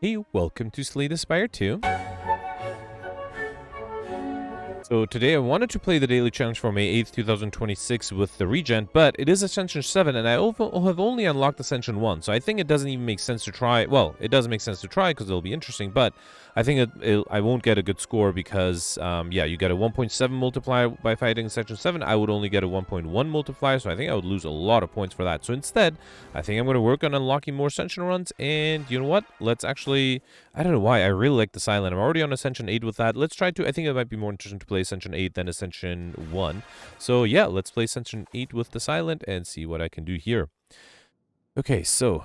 Hey, welcome to Slay the Spire 2. So today I wanted to play the daily challenge for May 8th, 2026 with the regen, but it is Ascension 7 and I have only unlocked Ascension 1, so I think it doesn't even make sense to try. Well, it does make sense to try because it'll be interesting, but I think I won't get a good score because, yeah, you get a 1.7 multiplier by fighting Ascension 7. I would only get a 1.1 multiplier, so I think I would lose a lot of points for that. So instead, I think I'm going to work on unlocking more Ascension runs, and you know what? Let's actually... I don't know why, I really like the Silent. I'm already on Ascension 8 with that. Let's try to... I think it might be more interesting to play Ascension 8 than Ascension 1. So yeah, let's play Ascension 8 with the Silent and see what I can do here. Okay, so,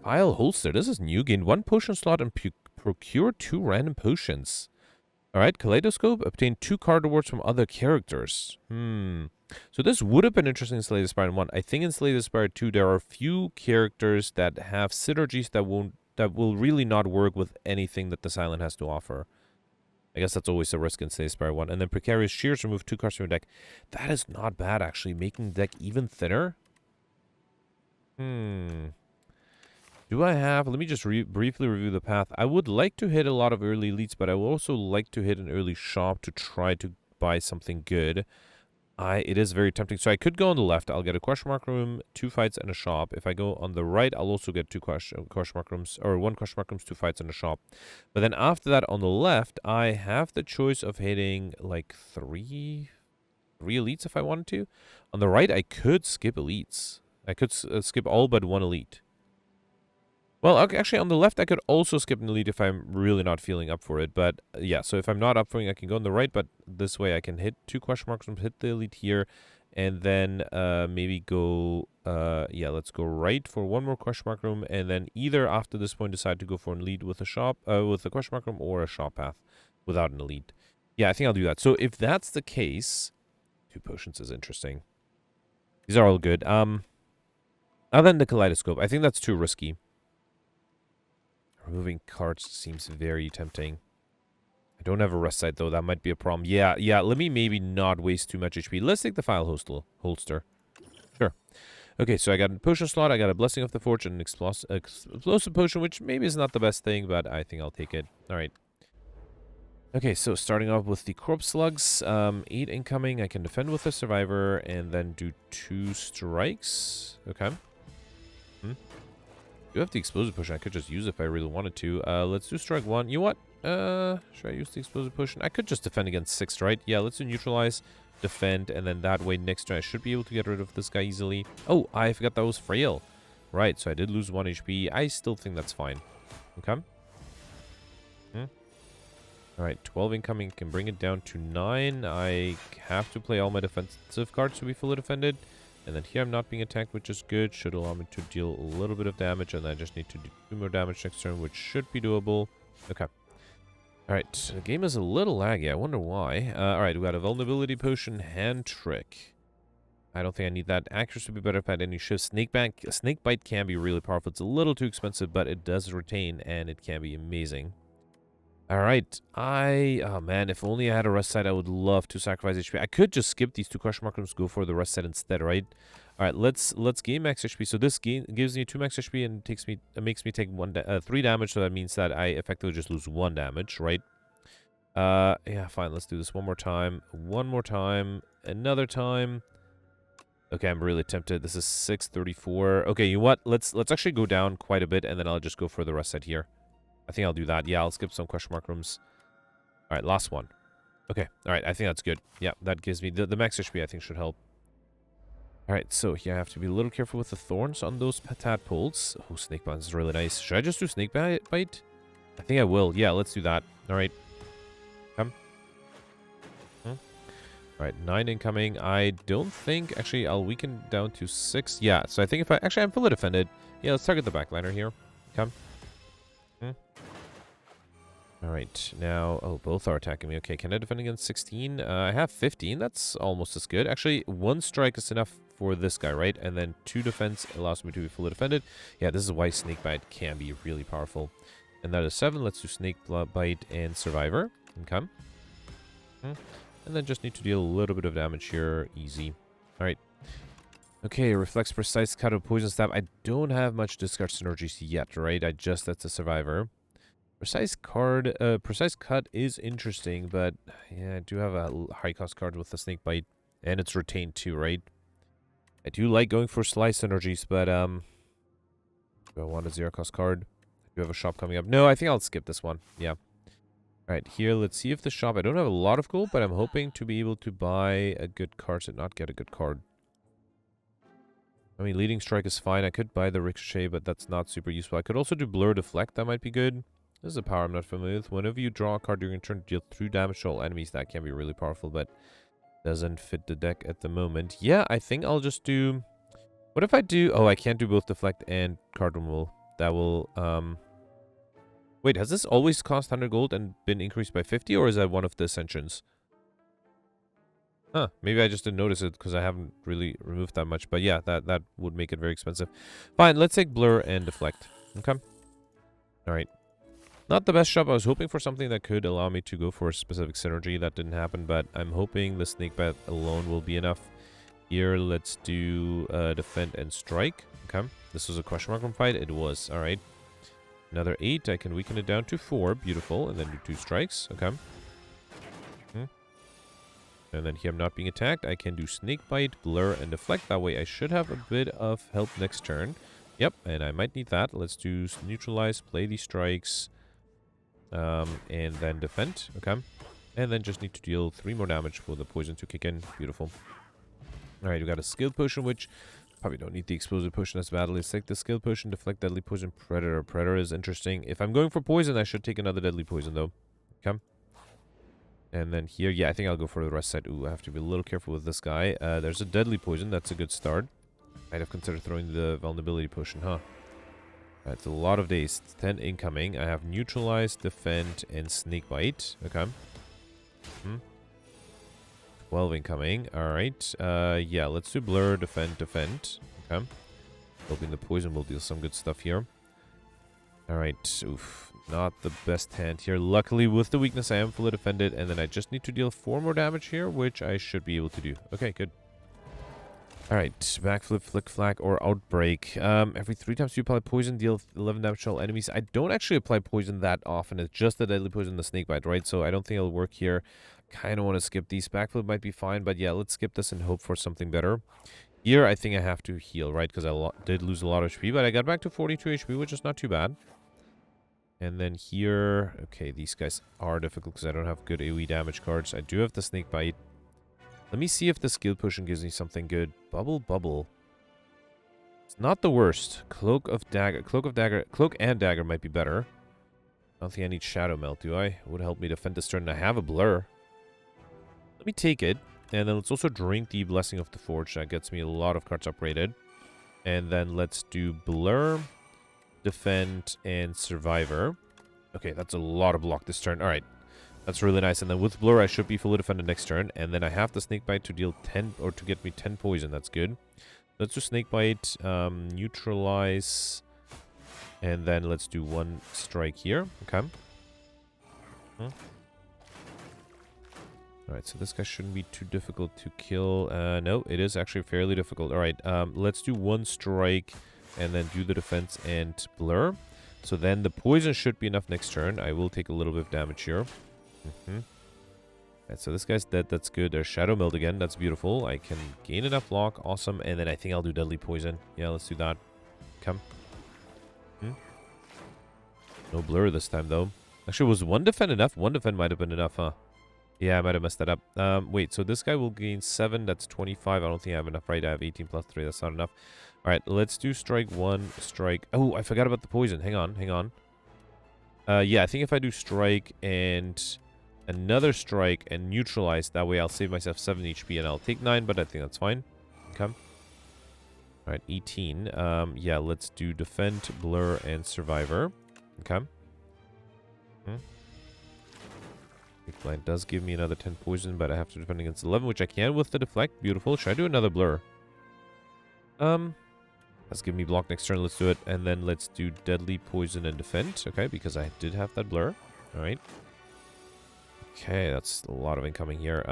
File Holster. This is new. Gain 1 potion slot and procure 2 random potions. Alright, Kaleidoscope. Obtain 2 card rewards from other characters. So this would have been interesting in Slay the Spire 1. I think in Slay the Spire 2 there are a few characters that have synergies that will really not work with anything that the Silent has to offer. I guess that's always a risk in Slay the Spire 1. And then Precarious Shears, remove 2 cards from your deck. That is not bad, actually. Making the deck even thinner. Do I have... Let me just briefly review the path. I would like to hit a lot of early elites, but I would also like to hit an early shop to try to buy something good. It is very tempting. So I could go on the left. I'll get a question mark room, 2 fights, and a shop. If I go on the right, I'll also get 2 question mark rooms, or 1 question mark rooms, 2 fights, and a shop. But then after that, on the left, I have the choice of hitting like 3 elites if I wanted to. On the right, I could skip elites. I could skip all but 1 elite. Well, actually, on the left, I could also skip an elite if I'm really not feeling up for it. But, yeah, so if I'm not up for it, I can go on the right. But this way, I can hit 2 question marks, hit the elite here, and then maybe go... yeah, let's go right for 1 more question mark room, and then either after this point decide to go for an elite with a shop, with a question mark room, or a shop path without an elite. Yeah, I think I'll do that. So if that's the case... 2 potions is interesting. These are all good. Other than the Kaleidoscope, I think that's too risky. Removing cards seems very tempting. I don't have a rest site, though. That might be a problem. Yeah, let me maybe not waste too much HP. Let's take the File Holster. Sure. Okay, so I got a potion slot. I got a Blessing of the Forge and an explosive potion, which maybe is not the best thing, but I think I'll take it. All right. Okay, so starting off with the Corpse Slugs. 8 incoming. I can defend with the Survivor and then do 2 strikes. Okay. I do have the explosive potion. I could just use it if I really wanted to. Let's do strike 1. You know what? Should I use the explosive potion? I could just defend against 6, right? Yeah, let's do neutralize, defend, and then that way next turn I should be able to get rid of this guy easily. Oh, I forgot that was frail. Right, so I did lose 1 HP. I still think that's fine. Okay. Alright, 12 incoming. Can bring it down to 9. I have to play all my defensive cards to be fully defended. And then here I'm not being attacked, which is good. Should allow me to deal a little bit of damage. And I just need to do 2 more damage next turn, which should be doable. Okay. Alright, the game is a little laggy. I wonder why. Alright, we got a vulnerability potion, hand trick. I don't think I need that. Accuracy would be better if I had any shifts. Snake bite can be really powerful. It's a little too expensive, but it does retain, and it can be amazing. Alright, oh man, if only I had a rest set, I would love to sacrifice HP. I could just skip these 2 question mark rooms, go for the rest set instead, right? Alright, let's gain max HP. So this gives me 2 max HP and makes me take 3 damage, so that means that I effectively just lose 1 damage, right? Yeah, fine, let's do this one more time. One more time. Another time. Okay, I'm really tempted. This is 634. Okay, you know what? Let's actually go down quite a bit, and then I'll just go for the rest set here. I think I'll do that. Yeah, I'll skip some question mark rooms. All right, last one. Okay, all right, I think that's good. Yeah, that gives me... The max HP, I think, should help. All right, so here I have to be a little careful with the thorns on those tadpoles. Oh, snake bite is really nice. Should I just do snake bite? I think I will. Yeah, let's do that. All right. Come. All right, 9 incoming. I don't think... Actually, I'll weaken down to 6. Yeah, so I think if I... Actually, I'm fully defended. Yeah, let's target the backliner here. Come. Alright, now... Oh, both are attacking me. Okay, can I defend against 16? I have 15. That's almost as good. Actually, 1 strike is enough for this guy, right? And then 2 defense allows me to be fully defended. Yeah, this is why Snakebite can be really powerful. And that is 7. Let's do Snakebite and Survivor. Okay. And then just need to deal a little bit of damage here. Easy. Alright. Okay, reflects precise cut of poison stab. I don't have much discard synergies yet, right? That's a survivor. Precise cut is interesting, but yeah, I do have a high cost card with the snake bite, and it's retained too, right? I do like going for slice synergies, but do I want a 0 cost card? I do have a shop coming up. No, I think I'll skip this one. Yeah. Alright, here, let's see if the shop... I don't have a lot of gold, but I'm hoping to be able to buy a good card to not get a good card. I mean, leading strike is fine. I could buy the ricochet, but that's not super useful. I could also do blur deflect. That might be good. This is a power I'm not familiar with. Whenever you draw a card during your turn, deal 3 damage to all enemies. That can be really powerful, but doesn't fit the deck at the moment. Yeah, I think I'll just do... What if I do... Oh, I can't do both deflect and card removal. That will... Wait, has this always cost 100 gold and been increased by 50, or is that one of the ascensions? Huh, maybe I just didn't notice it because I haven't really removed that much. But yeah, that would make it very expensive. Fine, let's take blur and deflect. Okay. Alright. Not the best shop. I was hoping for something that could allow me to go for a specific synergy. That didn't happen, but I'm hoping the snake bat alone will be enough. Here, let's do defend and strike. Okay. This was a question mark from fight. It was. Alright. Another 8. I can weaken it down to 4. Beautiful. And then do 2 strikes. Okay. And then here I'm not being attacked. I can do snake bite, blur, and deflect. That way I should have a bit of help next turn. Yep, and I might need that. Let's do neutralize, play these strikes, and then defend. Okay. And then just need to deal 3 more damage for the poison to kick in. Beautiful. Alright, we got a skilled potion, which probably don't need the explosive potion as badly. Let's take the skilled potion, deflect deadly poison, predator. Predator is interesting. If I'm going for poison, I should take another deadly poison though. Okay. And then here, yeah, I think I'll go for the rest side. Ooh, I have to be a little careful with this guy. There's a deadly poison. That's a good start. Might have considered throwing the vulnerability potion, huh? That's a lot of days. 10 incoming. I have neutralize, defend, and snake bite. Okay. 12 incoming. Alright. Yeah, let's do blur, defend, defend. Okay. Hoping the poison will deal some good stuff here. Alright. Oof. Not the best hand here. Luckily, with the weakness, I am fully defended. And then I just need to deal 4 more damage here, which I should be able to do. Okay, good. Alright. Backflip, flick, flag, or outbreak. Every 3 times you apply poison, deal 11 damage to all enemies. I don't actually apply poison that often. It's just the deadly poison, the snake bite, right? So I don't think it'll work here. Kind of want to skip these. Backflip might be fine, but yeah, let's skip this and hope for something better. Here, I think I have to heal, right? Because I did lose a lot of HP, but I got back to 42 HP, which is not too bad. And then here, okay, these guys are difficult because I don't have good AoE damage cards. I do have the snake bite. Let me see if the skill potion gives me something good. Bubble, bubble. It's not the worst. Cloak and dagger might be better. I don't think I need shadow melt, do I? It would help me defend this turn. I have a blur. Let me take it. And then let's also drink the Blessing of the Forge. That gets me a lot of cards upgraded. And then let's do blur, defend, and survivor. Okay, that's a lot of block this turn. Alright, that's really nice. And then with blur, I should be fully defended next turn. And then I have the snake bite to deal 10, or to get me 10 poison. That's good. Let's do snake bite, neutralize, and then let's do 1 strike here. Okay. Alright, so this guy shouldn't be too difficult to kill. No, it is actually fairly difficult. Alright, let's do 1 strike and then do the defense and blur. So then the poison should be enough next turn. I will take a little bit of damage here. Alright, so this guy's dead. That's good. There's Shadow Meld again. That's beautiful. I can gain enough block. Awesome. And then I think I'll do Deadly Poison. Yeah, let's do that. Come. No blur this time, though. Actually, was 1 defend enough? 1 defend might have been enough, huh? Yeah, I might have messed that up. Wait, so this guy will gain 7. That's 25. I don't think I have enough, right? I have 18 plus 3. That's not enough. Alright, let's do strike 1, strike... Oh, I forgot about the poison. Hang on, hang on. Yeah, I think if I do strike and another strike and neutralize, that way I'll save myself 7 HP and I'll take 9, but I think that's fine. Okay. Alright, 18. Yeah, let's do defend, blur, and survivor. Okay. Blind does give me another 10 poison, but I have to defend against 11, which I can with the deflect. Beautiful. Should I do another blur? Let's give me block next turn. Let's do it. And then let's do deadly poison and defend. Okay, because I did have that blur. Alright. Okay, that's a lot of incoming here.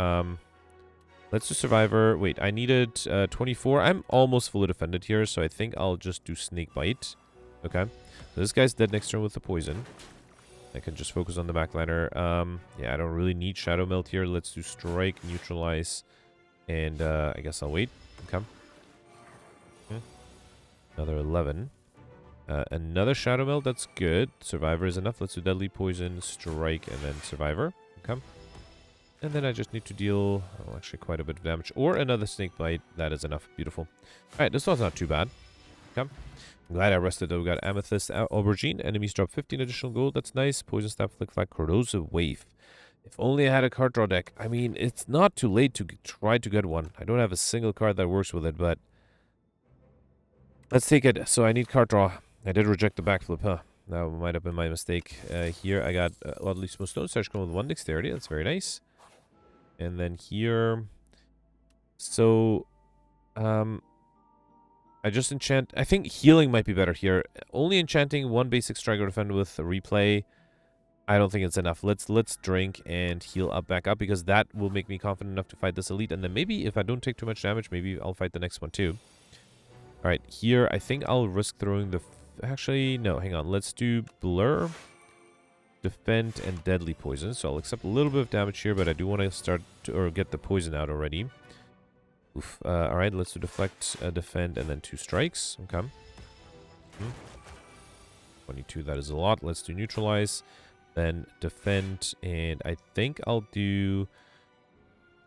Let's do Survivor. Wait, I needed 24. I'm almost fully defended here, so I think I'll just do Snake Bite. Okay. So this guy's dead next turn with the poison. I can just focus on the backliner. Yeah, I don't really need Shadow Melt here. Let's do Strike, Neutralize, and I guess I'll wait. Okay. Another 11. Another Shadow Melt, that's good. Survivor is enough. Let's do Deadly Poison, Strike, and then Survivor. Okay. And then I just need to deal, well, actually quite a bit of damage. Or another Snake Bite. That is enough. Beautiful. Alright, this one's not too bad. Okay. I'm glad I rested though. We got Amethyst, Aubergine. Enemies drop 15 additional gold. That's nice. Poison Staff, Flick Flag, Corrosive Wave. If only I had a card draw deck. I mean, it's not too late to try to get one. I don't have a single card that works with it, but let's take it. So I need card draw. I did reject the backflip, huh? That might have been my mistake. Here I got Oddly Smooth Stone. Starts going with 1 dexterity. That's very nice. And then here, so, I just enchant. I think healing might be better here. Only enchanting 1 basic strike or defend with a replay. I don't think it's enough. Let's drink and heal up back up, because that will make me confident enough to fight this elite. And then maybe if I don't take too much damage, maybe I'll fight the next one too. All right, here I think I'll risk throwing the. Actually, no. Hang on. Let's do Blur, Defend, and Deadly Poison. So I'll accept a little bit of damage here, but I do want to start to, or get the poison out already. Oof. All right, let's do Deflect, Defend, and then 2 strikes. Okay. 22, that is a lot. Let's do Neutralize, then Defend, and I think I'll do...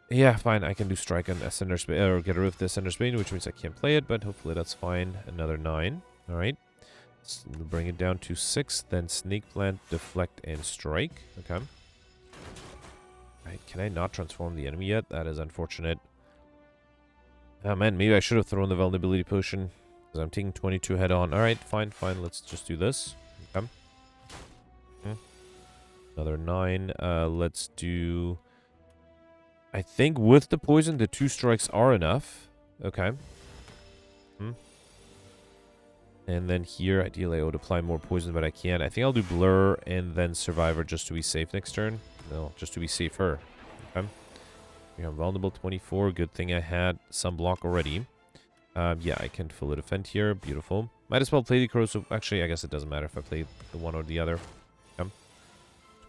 Yeah, fine, I can do Strike on Ascender's Bane, or get rid of the Ascender's Bane, which means I can't play it, but hopefully that's fine. Another 9. All right. Bring it down to 6, then Snake Plant, Deflect, and Strike. Okay. Right, can I not transform the enemy yet? That is unfortunate. Oh man, maybe I should have thrown the Vulnerability Potion, because I'm taking 22 head on. Alright, fine, let's just do this. Okay. Another 9. Let's do... I think with the poison, the 2 strikes are enough. Okay. And then here, ideally I would apply more poison, but I can't. I think I'll do Blur and then Survivor just to be safe next turn. No, just to be safer. Okay. I'm vulnerable 24. Good thing I had some block already. Yeah, I can fully defend here. Beautiful. Might as well play the corrosive. Actually, I guess it doesn't matter if I play the one or the other. Okay.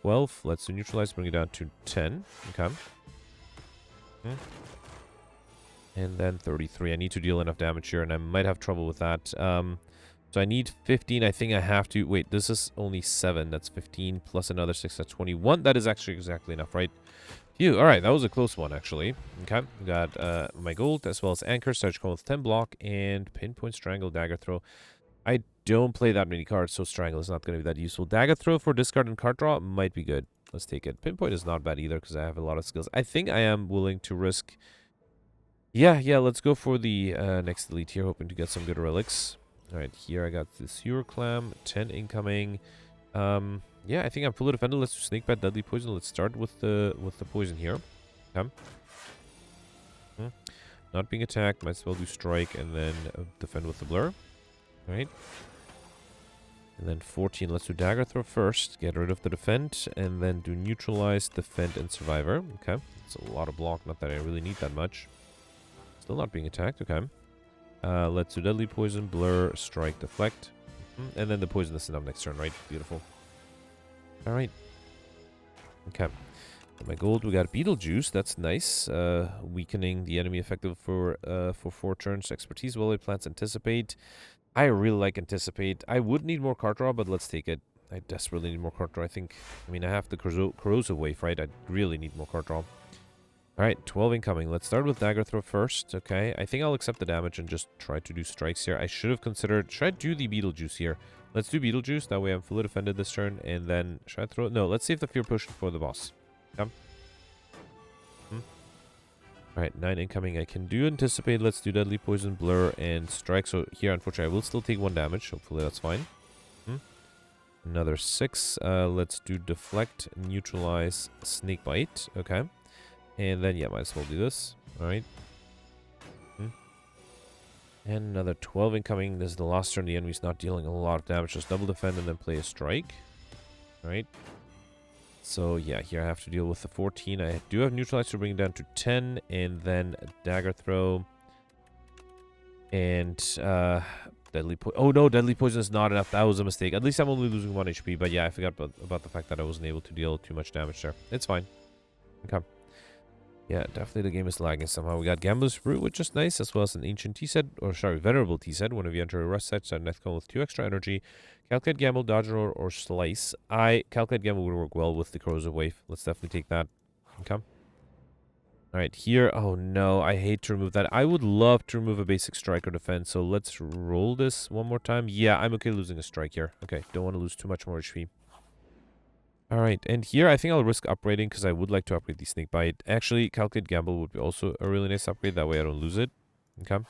12. Let's do Neutralize. Bring it down to 10. Okay. And then 33. I need to deal enough damage here, and I might have trouble with that. So I need 15. I think I have to... Wait, this is only 7. That's 15 plus another 6. That's 21. That is actually exactly enough, right? Phew. All right, that was a close one, actually. Okay. We got my gold as well as Anchor. Search Cone with 10 block and Pinpoint, Strangle, Dagger Throw. I don't play that many cards, so Strangle is not going to be that useful. Dagger Throw for discard and card draw might be good. Let's take it. Pinpoint is not bad either because I have a lot of skills. I think I am willing to risk... Yeah, let's go for the next elite here, hoping to get some good relics. All right, here I got the Sewer Clam, 10 incoming. Yeah, I think I'm fully defended. Let's do Snake Bat, Deadly Poison. Let's start with the poison here. Okay. Not being attacked, might as well do Strike and then defend with the Blur. All right. And then 14, let's do Dagger Throw first. Get rid of the Defend, and then do Neutralize, Defend, and Survivor. Okay. It's a lot of block, not that I really need that much. Still not being attacked, okay. Let's do Deadly Poison, Blur, Strike, Deflect. And then the poison is enough next turn, right? Beautiful. Alright. Okay. My gold, we got Beetlejuice, that's nice. Weakening the enemy effective for 4 turns. Expertise, Well-Laid Plants, Anticipate. I really like Anticipate. I would need more card draw, but let's take it. I desperately need more card draw, I mean, I have the Corrosive Wave, right? I really need more card draw. Alright, 12 incoming. Let's start with Dagger Throw first, okay? I think I'll accept the damage and just try to do strikes here. I should have considered... Should I do the Beetlejuice here? Let's do Beetlejuice, that way I'm fully defended this turn, and then... Should I throw... No, let's save the Fear Potion for the boss. Come. Alright, 9 incoming. I can do Anticipate. Let's do Deadly Poison, Blur, and Strike. So here, unfortunately, I will still take 1 damage. Hopefully that's fine. Another 6. Let's do Deflect, Neutralize, Snake Bite. Okay. And then, yeah, might as well do this. Alright. And another 12 incoming. This is the last turn. The enemy's not dealing a lot of damage. Just double defend and then play a strike. Alright. So yeah, here I have to deal with the 14. I do have neutralize to bring it down to 10, and then a dagger throw. And deadly poison. Oh no, deadly poison is not enough. That was a mistake. At least I'm only losing 1 HP. But yeah, I forgot about the fact that I wasn't able to deal too much damage there. It's fine. Okay. Yeah, definitely the game is lagging somehow. We got Gambler's Brew, which is nice, as well as an Ancient Tea set, or sorry, Venerable Tea set. Whenever you enter a rush set, start Nethcon with 2 extra energy. Calculate Gamble, Dodge Roll, or Slice. Calculate Gamble would work well with the Corrosive Wave. Let's definitely take that. Okay. Alright, here. Oh no, I hate to remove that. I would love to remove a basic strike or defense, so let's roll this one more time. Yeah, I'm okay losing a strike here. Okay, don't want to lose too much more HP. Alright, and here I think I'll risk upgrading because I would like to upgrade the Snake Bite. Actually, Calculate Gamble would be also a really nice upgrade. That way I don't lose it. Okay.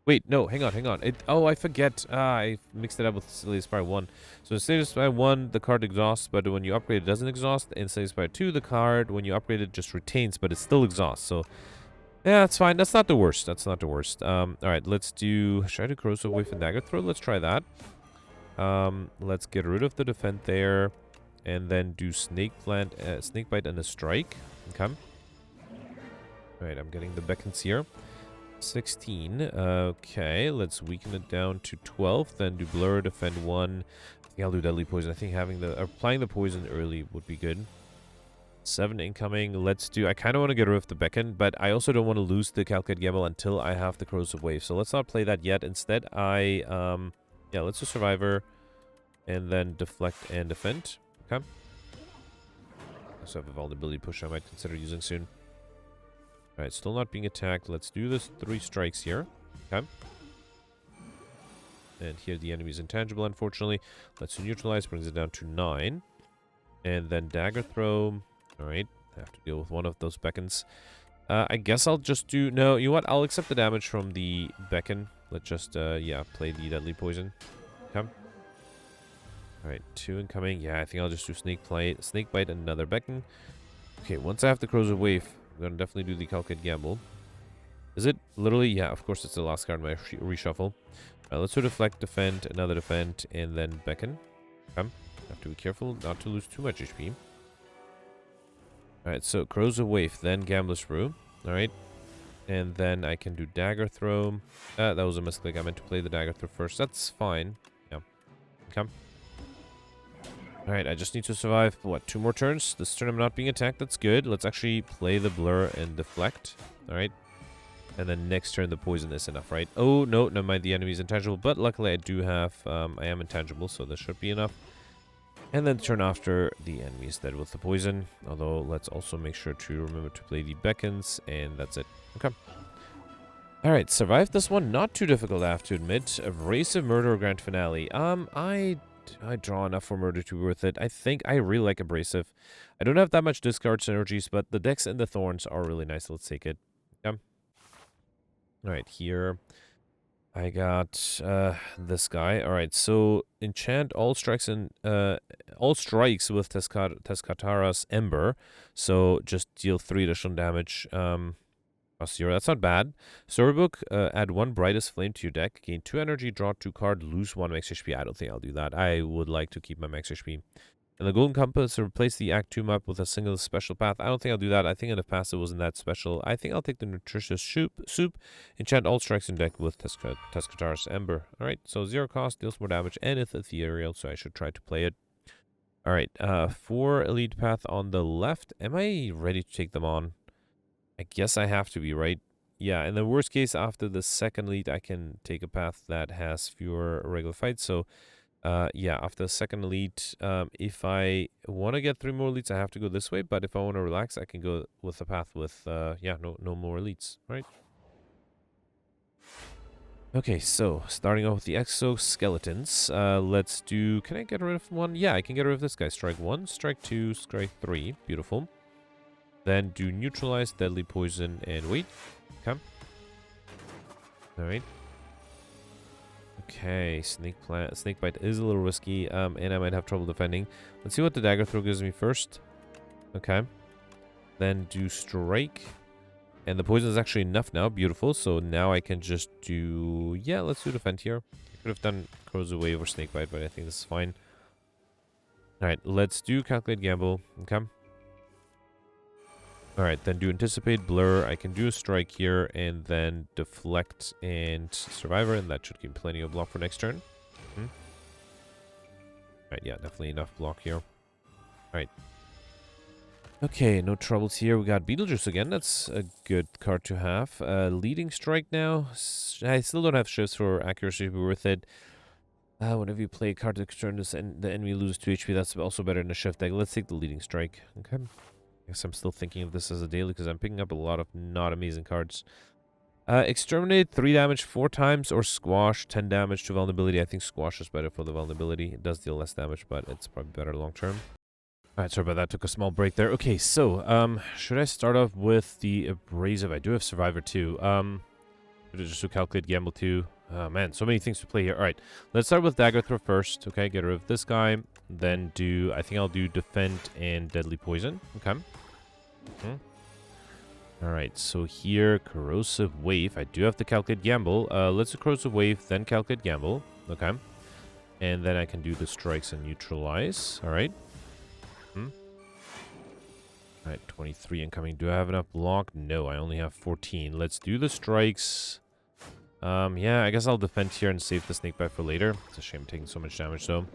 Wait, no, hang on. Oh, I forget. I mixed it up with Slay the Spire 1. So in Slay the Spire 1, the card exhausts, but when you upgrade it doesn't exhaust. In Slay the Spire 2, the card, when you upgrade it, just retains, but it still exhausts. So, yeah, that's fine. That's not the worst. Alright, let's do... Should I do Corrosive Wave and Dagger Throw? Let's try that. Let's get rid of the Defend there. And then do Snake Bite and a Strike. Okay. Alright, I'm getting the beckons here. 16. Okay, let's weaken it down to 12. Then do Blur, Defend 1. I think I'll do Deadly Poison. I think applying the poison early would be good. 7 incoming. Let's do... I kind of want to get rid of the beckon, but I also don't want to lose the Calculate Gamble until I have the Corrosive Wave. So let's not play that yet. Instead, yeah, let's do Survivor. And then Deflect and Defend. Okay. I also have a vulnerability push I might consider using soon. Alright, still not being attacked. Let's do this 3 strikes here. Okay. And here the enemy is intangible, unfortunately. Let's neutralize, brings it down to 9. And then Dagger Throw. Alright, I have to deal with one of those beckons. I guess I'll just do... No, you know what? I'll accept the damage from the beckon. Let's just, yeah, play the Deadly Poison. Okay. Alright, 2 incoming. Yeah, I think I'll just do Snake Bite, and another beckon. Okay, once I have the Corrosive Wave, I'm going to definitely do the Calculate Gamble. Is it literally? Yeah, of course it's the last card in my reshuffle. Let's do Deflect, Defend, another Defend, and then Beckon. Okay. Have to be careful not to lose too much HP. Alright, so Corrosive Wave, then Gambler's Brew. Alright. And then I can do Dagger Throw. That was a misclick. I meant to play the Dagger Throw first. That's fine. Yeah. Okay. Alright, I just need to survive, what, 2 more turns? This turn I'm not being attacked, that's good. Let's actually play the Blur and Deflect. Alright. And then next turn the Poison is enough, right? Oh, no, never mind, the enemy's intangible. But luckily I do have, I am intangible, so this should be enough. And then turn after, the enemy is dead with the Poison. Although, let's also make sure to remember to play the Beckons, and that's it. Okay. Alright, survived this one. Not too difficult, I have to admit. Abrasive Murder Grand Finale. I draw enough for Murder to be worth it. I think I really like Abrasive. I don't have that much discard synergies, but the Dex and the Thorns are really nice. Let's take it. Yeah. Alright, here I got this guy. Alright, so enchant all strikes with Tezcatara's Ember. So just deal 3 additional damage. Zero. That's not bad. Storybook, add 1 Brightest Flame to your deck. Gain 2 energy, draw 2 card, lose 1 max HP. I don't think I'll do that. I would like to keep my max HP. And the Golden Compass, replace the Act 2 map with a single special path. I don't think I'll do that. I think in the past it wasn't that special. I think I'll take the Nutritious Soup. Enchant all strikes in deck with Tezcatara's Ember. Alright, so 0 cost, deals more damage, and it's ethereal, so I should try to play it. Alright, 4 Elite Path on the left. Am I ready to take them on? I guess I have to be, right? Yeah, in the worst case, after the second lead, I can take a path that has fewer regular fights. So, yeah, after the second lead, if I want to get 3 more leads, I have to go this way. But if I want to relax, I can go with the path with, yeah, no more leads, right? Okay, so starting off with the exoskeletons, let's do... Can I get rid of 1? Yeah, I can get rid of this guy. Strike 1, strike 2, strike 3. Beautiful. Then do neutralize, deadly poison, and wait. Okay. Alright. Okay, snake bite is a little risky, and I might have trouble defending. Let's see what the dagger throw gives me first. Okay. Then do strike. And the poison is actually enough now. Beautiful. So now I can just do... Yeah, let's do defend here. I could have done Corrosive Wave or Snake Bite, but I think this is fine. Alright, let's do Calculate Gamble. Okay. Alright, then do Anticipate, Blur. I can do a Strike here, and then Deflect and Survivor, and that should give me plenty of block for next turn. Alright, yeah, definitely enough block here. Alright. Okay, no troubles here. We got Beetlejuice again. That's a good card to have. Leading Strike now. I still don't have shifts for accuracy to be worth it. Whenever you play a card to turn this and the enemy loses 2 HP, that's also better than a shift deck. Let's take the Leading Strike. Okay. I guess I'm still thinking of this as a daily because I'm picking up a lot of not amazing cards. Exterminate 3 damage 4 times or Squash 10 damage to vulnerability. I think Squash is better for the vulnerability. It does deal less damage, but it's probably better long term. Alright, sorry about that. Took a small break there. Okay, so, should I start off with the Abrasive? I do have Survivor too. Just to Calculate Gamble too. Oh man, so many things to play here. Alright, let's start with Dagger Throw first. Okay, get rid of this guy. Then I think I'll do Defend and Deadly Poison. Okay. Alright, so here, Corrosive Wave. I do have to Calculate Gamble. Let's do Corrosive Wave, then Calculate Gamble. Okay. And then I can do the Strikes and Neutralize. Alright. Alright, 23 incoming. Do I have enough block? No, I only have 14. Let's do the Strikes. Yeah, I guess I'll defend here and save the Snakebite for later. It's a shame taking so much damage, though.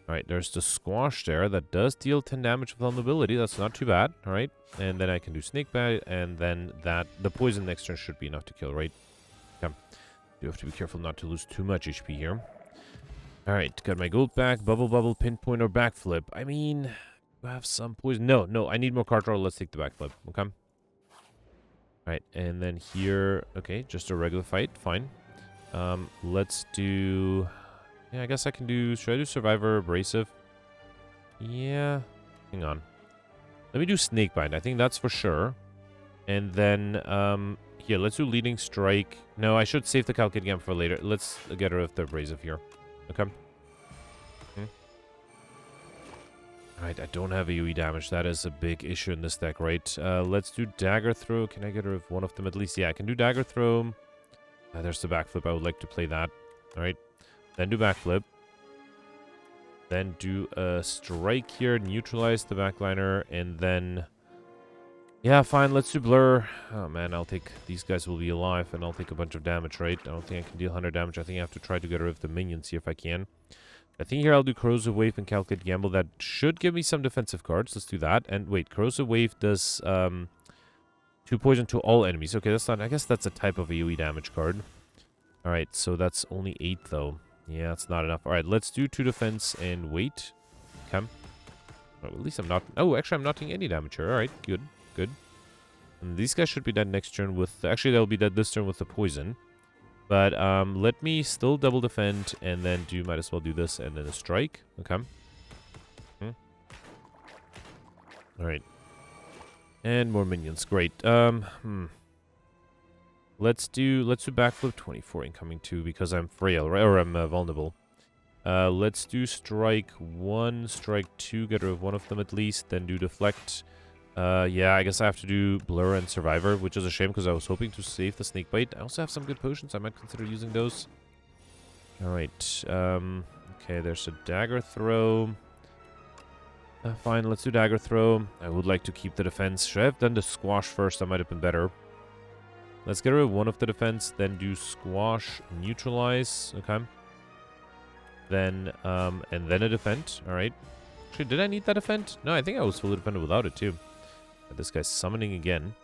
Alright, there's the Squash there. That does deal 10 damage with vulnerability. That's not too bad. Alright, and then I can do Snakebite, and then the Poison next turn should be enough to kill, right? Okay. Do have to be careful not to lose too much HP here. Alright, got my gold back. Bubble, Pinpoint, or Backflip. I mean, do I have some poison? No, I need more card draw. Let's take the Backflip, okay? Alright, and then here, okay, just a regular fight, fine. Let's do, yeah, I guess I can do, should I do Survivor, Abrasive? Yeah, hang on. Let me do Snakebite, I think that's for sure. And then, here, let's do Leading Strike. No, I should save the Calculate Gamble for later. Let's get rid of the Abrasive here. Okay. Alright, I don't have AoE damage. That is a big issue in this deck, right? Let's do Dagger Throw. Can I get rid of one of them at least? Yeah, I can do Dagger Throw. There's the Backflip. I would like to play that. Alright. Then do Backflip. Then do a Strike here. Neutralize the Backliner. And then... yeah, fine. Let's do Blur. Oh, man. I'll take... these guys will be alive. And I'll take a bunch of damage, right? I don't think I can deal 100 damage. I think I have to try to get rid of the minions here if I can. I think here I'll do Corrosive Wave and Calculate Gamble. That should give me some defensive cards. Let's do that. And wait, Corrosive Wave does 2 poison to all enemies. Okay, that's not... I guess that's a type of AoE damage card. Alright, so that's only 8 though. Yeah, that's not enough. Alright, let's do 2 defense and wait. Okay. Well, at least I'm not... oh, actually I'm not taking any damage here. Alright, good. And these guys should be dead next turn with... actually, they'll be dead this turn with the poison. But let me still double defend and then might as well do this and then a strike. Okay. Alright. And more minions. Great. Let's do Backflip 24 incoming too because I'm frail, right? Or I'm vulnerable. Let's do Strike 1, Strike 2, get rid of one of them at least, then do Deflect. Yeah, I guess I have to do Blur and Survivor, which is a shame because I was hoping to save the Snakebite. I also have some good potions. I might consider using those. Alright. Okay, there's a Dagger Throw. Fine, let's do Dagger Throw. I would like to keep the defense. Should I have done the Squash first? That might have been better. Let's get rid of one of the defense, then do Squash, Neutralize. Okay. Then, and then a Defend. Alright. Actually, did I need that Defend? No, I think I was fully defended without it too. This guy's summoning again.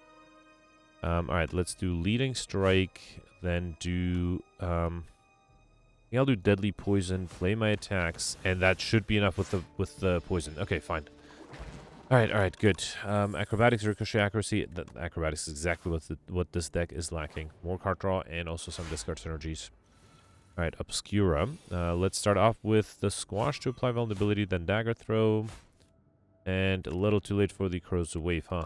Alright, let's do Leading Strike. Then do... I think I'll do Deadly Poison, play my attacks, and that should be enough with the poison. Okay, fine. Alright, good. Acrobatics, Ricochet, Accuracy. Acrobatics is exactly what this deck is lacking. More card draw and also some discard synergies. Alright, Obscura. Let's start off with the Squash to apply vulnerability, then Dagger Throw. And a little too late for the Corrosive Wave, huh?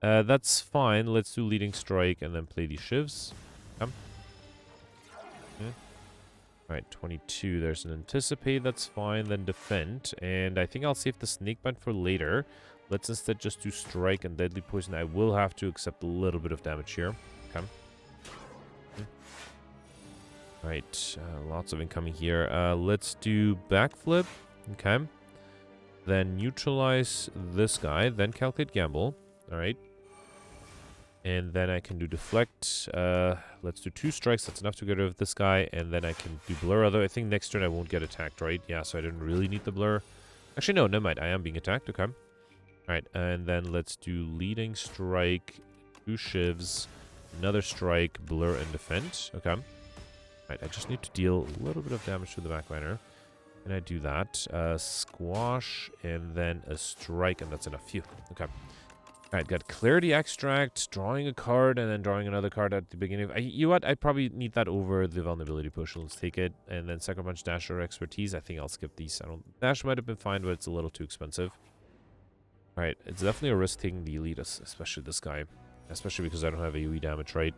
That's fine. Let's do Leading Strike and then play the Shivs. Come. Alright, 22. There's an Anticipate. That's fine. Then Defend. And I think I'll save the Snakebite for later. Let's instead just do Strike and Deadly Poison. I will have to accept a little bit of damage here. Okay. Right, lots of incoming here. Let's do backflip. Okay. Then neutralize this guy. Then calculate gamble. All right. And then I can do deflect. Let's do 2 strikes. That's enough to get rid of this guy. And then I can do blur. Although I think next turn I won't get attacked, right? Yeah, so I didn't really need the blur. Actually, no, never mind. I am being attacked. Okay. All right. And then let's do leading strike, 2 shivs, another strike, blur, and defend. Okay. All right. I just need to deal a little bit of damage to the backliner. And I do that. Squash, and then a strike, and that's enough. Phew. Okay. Alright, got Clarity Extract, drawing a card, and then drawing another card at the beginning. You know what? I probably need that over the Vulnerability Push. Let's take it. And then Second Punch, Dash, or Expertise. I think I'll skip these. Dash might have been fine, but it's a little too expensive. Alright, it's definitely a risk taking the Elite, especially this guy. Especially because I don't have AoE damage, right?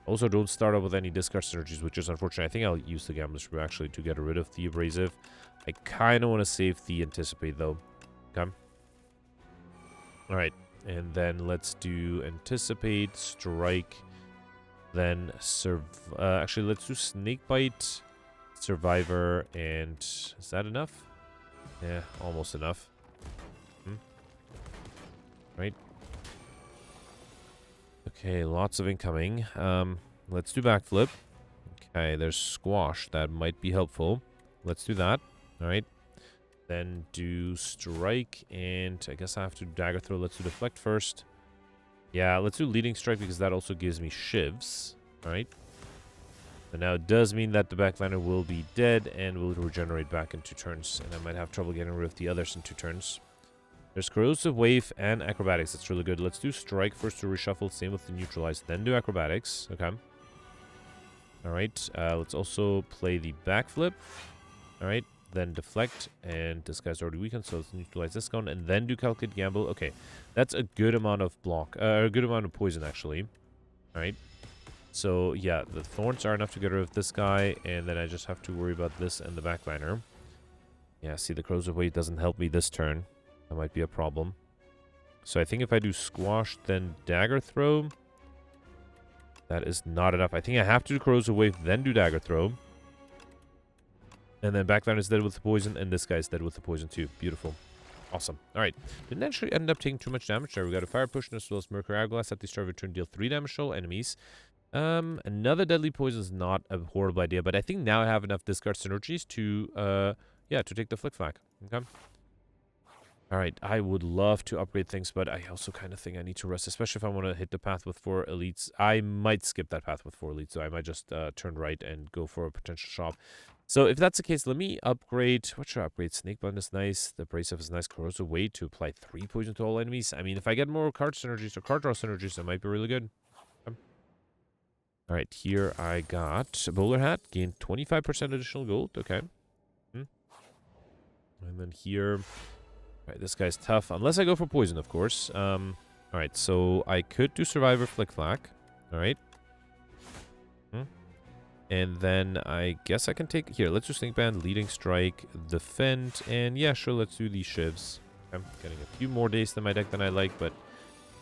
Also, don't start up with any discard synergies, which is unfortunate. I think I'll use the Gambler's Brew, actually, to get rid of the Abrasive. I kind of want to save the Anticipate, though. Okay. Alright. And then let's do Anticipate, Strike, then actually, let's do Snakebite, Survivor, and is that enough? Yeah, almost enough. Right. Okay, lots of incoming. Let's do backflip. Okay, there's Squash. That might be helpful. Let's do that. All right. Then do strike, and I guess I have to dagger throw. Let's do deflect first. Yeah, let's do leading strike because that also gives me shivs. All right. And now it does mean that the backliner will be dead and will regenerate back in 2 turns, and I might have trouble getting rid of the others in 2 turns. There's Corrosive Wave and Acrobatics. That's really good. Let's do strike first to reshuffle. Same with the neutralize. Then do Acrobatics. Okay. All right. Let's also play the backflip. All right. Then deflect, and this guy's already weakened, so let's neutralize this one, and then do calculate gamble. Okay, that's a good amount of block, a good amount of poison actually. All right, so yeah, the thorns are enough to get rid of this guy, and then I just have to worry about this and the backliner. Yeah, see, the corrosive weight doesn't help me this turn. That might be a problem. So I think if I do squash, then dagger throw, that is not enough. I think I have to do corrosive wave, then do dagger throw. And then backliner is dead with the poison, and this guy's dead with the poison too. Beautiful. Awesome. Alright. Didn't actually end up taking too much damage there. We got a fire push as well as Mercury Aeonglass at the start of your turn. Deal 3 damage to all enemies. Another deadly poison is not a horrible idea, but I think now I have enough discard synergies to, to take the flick flag. Okay. Alright, I would love to upgrade things, but I also kind of think I need to rest, especially if I want to hit the path with 4 elites. I might skip that path with 4 elites, so I might just turn right and go for a potential shop. So if that's the case, let me upgrade. What should I upgrade? Snakebite is nice. The Abrasive is nice. Corrosive way to apply 3 poison to all enemies. I mean, if I get more card synergies or card draw synergies, that might be really good. Alright, here I got a bowler hat. Gained 25% additional gold. Okay. And then here... Alright, this guy's tough. Unless I go for poison, of course. Alright, so I could do Survivor Flick Flack. Alright. And then I guess I can take... Here, let's do Snake Band, Leading Strike, Defend, and yeah, sure, let's do these shivs. I'm getting a few more days than my deck than I like, but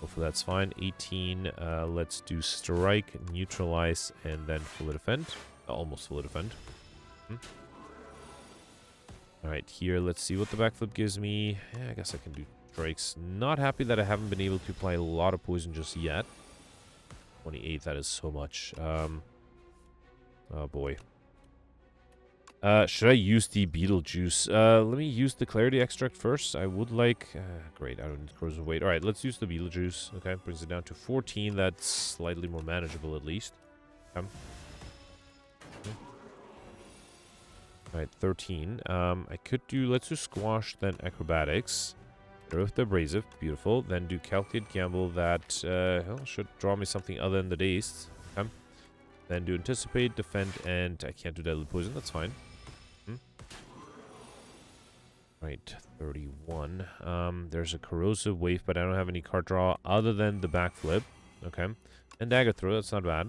hopefully that's fine. 18, let's do Strike, Neutralize, and then fully defend. Almost fully defend. Alright, here, let's see what the backflip gives me. Yeah, I guess I can do strikes. Not happy that I haven't been able to apply a lot of poison just yet. 28, that is so much. Oh boy. Should I use the Beetlejuice? Let me use the Clarity Extract first. I would like... great, I don't need corrosive weight. Alright, let's use the Beetlejuice. Okay, brings it down to 14. That's slightly more manageable at least. Alright, 13. I could do... Let's do Squash, then Acrobatics. With the Abrasive. Beautiful. Then do Calculate Gamble. That should draw me something other than the Dazed. Okay. Then do Anticipate, Defend, and I can't do Deadly Poison. That's fine. Right, 31. There's a Corrosive Wave, but I don't have any card draw other than the backflip. Okay. And Dagger Throw. That's not bad.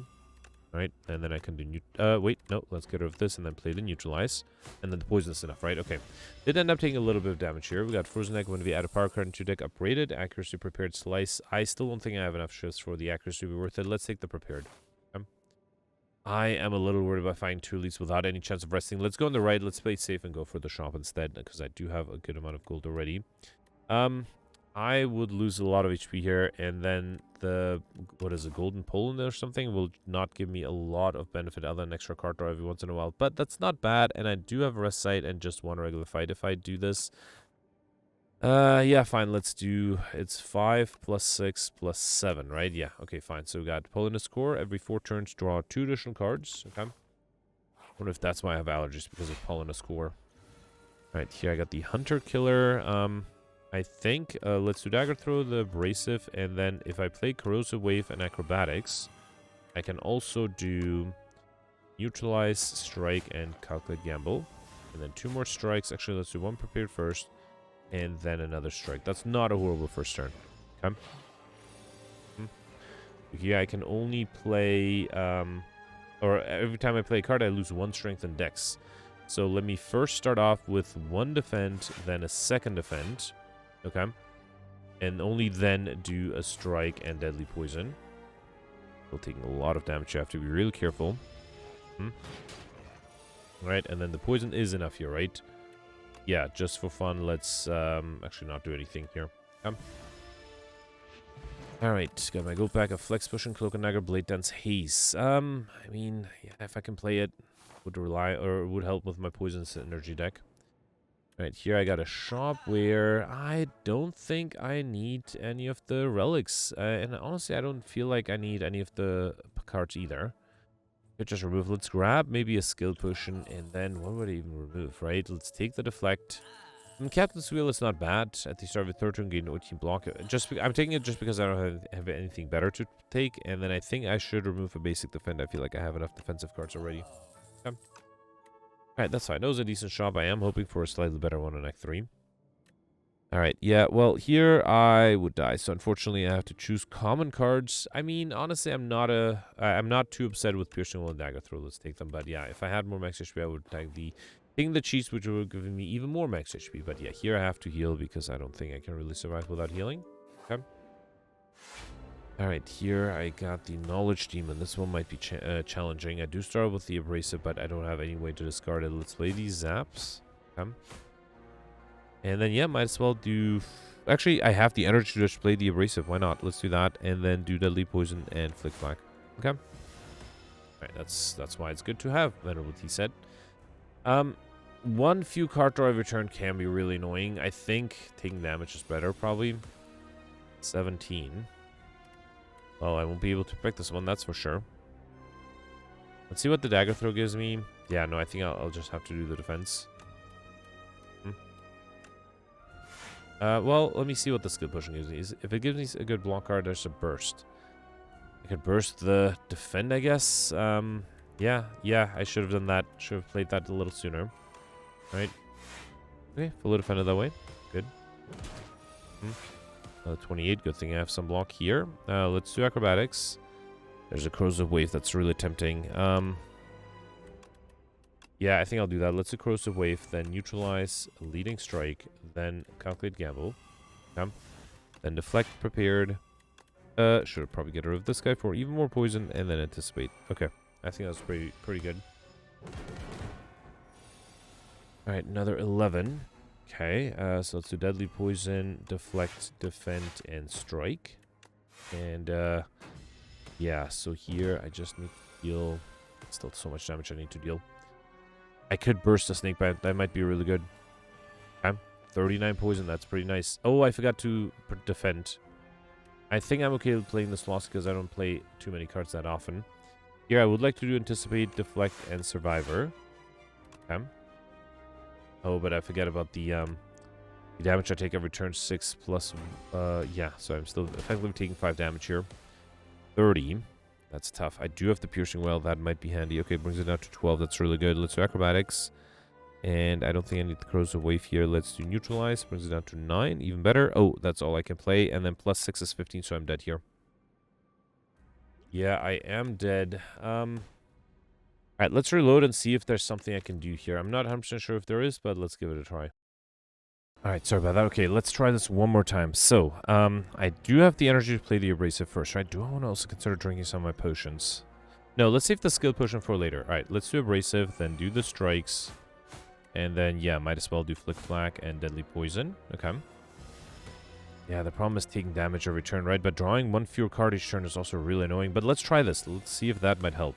Right, and then I can do... wait, no, let's get rid of this and then play the Neutralize. And then the Poison is enough, right? Okay. Did end up taking a little bit of damage here. We got Frozen Egg when we add a power card into deck upgraded. Accuracy Prepared Slice. I still don't think I have enough shifts for the accuracy to be worth it. Let's take the Prepared. I am a little worried about finding 2 elites without any chance of resting. Let's go on the right. Let's play safe and go for the shop instead, because I do have a good amount of gold already. I would lose a lot of HP here, and then the, what is it, golden Poland or something will not give me a lot of benefit other than extra card draw every once in a while. But that's not bad, and I do have a rest site and just one regular fight if I do this. Yeah, fine, let's do, it's 5 plus 6 plus 7, right? Yeah, okay, fine. So we got Poland to score. Every 4 turns, draw 2 additional cards. Okay. I wonder if that's why I have allergies, because of Pollen to score. Alright, here I got the Hunter Killer. I think, let's do Dagger Throw, the Abrasive, and then if I play Corrosive Wave and Acrobatics, I can also do Neutralize, Strike, and Calculate Gamble. And then 2 more strikes. Actually, let's do 1 prepared first, and then another strike. That's not a horrible first turn. Okay. Yeah, I can only play, or every time I play a card, I lose 1 strength and dex. So let me first start off with 1 defend, then a second defend. Okay. And only then do a strike and deadly poison. Still taking a lot of damage. You have to be really careful. Right, and then the poison is enough here, right? Yeah, just for fun, let's actually not do anything here. Alright, got my gold back, a Flex Pushing, Cloak and Dagger, Blade Dance, Haze. I mean, yeah, if I can play it, would rely, or would help with my poison synergy deck. Right, here I got a shop where I don't think I need any of the relics. And honestly, I don't feel like I need any of the cards either. Could just remove. Let's grab maybe a skill potion, and then what would I even remove, right? Let's take the deflect. And Captain's Wheel is not bad. At the start of the third turn, gain 18 block. I'm taking it just because I don't have anything better to take, and then I think I should remove a basic defend. I feel like I have enough defensive cards already. Okay. Alright, that's fine. That was a decent shop. I am hoping for a slightly better one on Act 3. Alright, yeah, well, here I would die. So unfortunately, I have to choose common cards. I mean, honestly, I'm not too upset with Piercing Will and Dagger Throw. Let's take them. But yeah, if I had more max HP, I would take the cheese, which would have given me even more max HP. But yeah, here I have to heal because I don't think I can really survive without healing. Okay. Alright, here I got the Knowledge Demon. This one might be challenging. I do start with the Abrasive, but I don't have any way to discard it. Let's play these Zaps. Okay. And then, yeah, might as well do... Actually, I have the energy to just play the Abrasive. Why not? Let's do that. And then do Deadly Poison and Flick Back. Okay. Alright, that's why it's good to have Venerable Tea set. One few card draw every turn can be really annoying. I think taking damage is better, probably. 17. Well, I won't be able to pick this one, that's for sure. Let's see what the Dagger Throw gives me. Yeah, no, I think I'll just have to do the defense. Well, let me see what the skill pushing gives me. If it gives me a good block card, there's a burst. I could burst the defend, I guess. Yeah, I should have done that. Should have played that a little sooner. Right. Okay, fully defended that way. Good. 28, good thing I have some block here. Let's do Acrobatics. There's a Corrosive Wave that's really tempting. Yeah, I think I'll do that. Let's do Corrosive Wave, then Neutralize, Leading Strike, then Calculate Gamble. Okay. Then Deflect prepared. Should probably get rid of this guy for even more poison, and then Anticipate. Okay, I think that's pretty good. Alright, another 11. Okay, so let's do Deadly Poison, Deflect, Defend, and Strike. And, yeah, so here I just need to deal... Still so much damage I need to deal. I could burst the Snake Bite. That might be really good. Okay, 39 poison. That's pretty nice. Oh, I forgot to defend. I think I'm okay with playing this loss because I don't play too many cards that often. Here, I would like to do Anticipate, Deflect, and Survivor. Okay. Oh, but I forget about the damage I take every turn. 6 plus... yeah, so I'm still effectively taking 5 damage here. 30. That's tough. I do have the Piercing Well. That might be handy. Okay, brings it down to 12. That's really good. Let's do Acrobatics. And I don't think I need the Corrosive Wave here. Let's do Neutralize. Brings it down to 9. Even better. Oh, that's all I can play. And then plus 6 is 15, so I'm dead here. Yeah, I am dead. Alright, let's reload and see if there's something I can do here. I'm not 100% sure if there is, but let's give it a try. Alright, sorry about that. Okay, let's try this one more time. So, I do have the energy to play the Abrasive first, right? Do I want to also consider drinking some of my potions? No, let's save the skill potion for later. All right, let's do abrasive, then do the strikes. And then, yeah, might as well do flick flack and deadly poison. Okay. Yeah, the problem is taking damage every turn, right? But drawing one fewer card each turn is also really annoying. But let's try this. Let's see if that might help.